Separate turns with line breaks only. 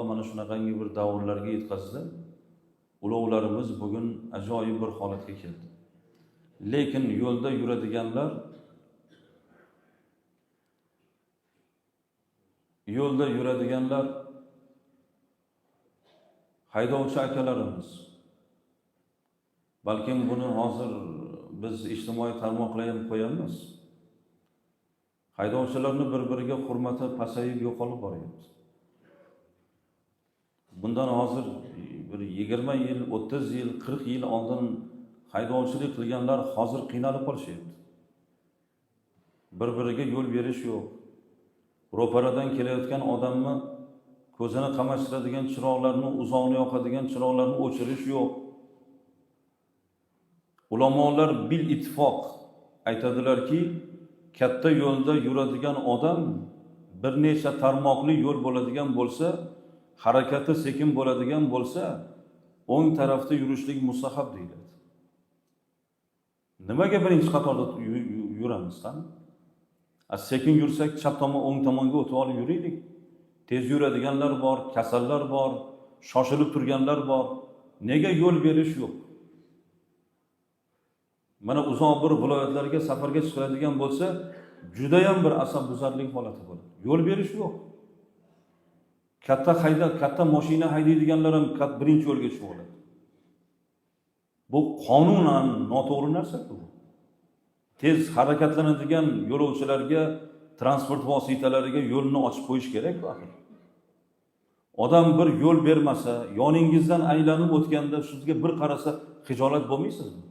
Mana shunaqangi bir davrlarga yetkazdi. Ulovlarimiz bugun ajoyib bir holatga keldi. Lekin yo'lda yuradiganlar haydovchi akalarimiz. Balkim buni hozir biz ijtimoiy tarmoqlarga ham qo'yamiz. Haydovchilarning bir-biriga hurmati pasayib yo'qolib boryapti. Bundan hozir bir 20 yil, 30 yil, 40 yil oldin haydovchilik qilganlar hozir qiynalib qolishyapti. Bir-biriga yo'l berish yo'q. Ro'paradan kelayotgan odamni ko'zini qamashtiradigan chiroqlarni, uzoqni yoqadigan chiroqlarni o'chirish yo'q. Ulamolar bil ittifoq aytadilarki, katta yo'lda yuradigan odam bir necha tarmoqli yo'l bo'ladigan bo'lsa, harakati sekin bo'ladigan bo'lsa, o'ng tarafda yurishlik mustahab deyiladi. Nimaga birinchi qatorda yuramizdan? Sekin yursak, chap tomon, o'ng tomonga o'tib olib yuraylik. Tez yuradiganlar bor, kasallar bor, shoshilib turganlar bor. Nega yo'l berish yo'q? Mana uzoq bir viloyatlarga safarga chiqadigan bo'lsa, juda ham bir asabbuzarlik holati bo'ladi. Yo'l berish yo'q. Katta mashina haydaydiganlar ham birinchi yo'lga chiqib oladi. Bu qonunan noto'g'ri narsa bu. Tez harakatlanadigan yo'lovchilarga, transport vositalariga yo'lni ochib qo'yish kerak axir. Odam bir yo'l bermasa, yoningizdan aylanib o'tganda sizga bir qarasa xijolat bo'lmaysizmi?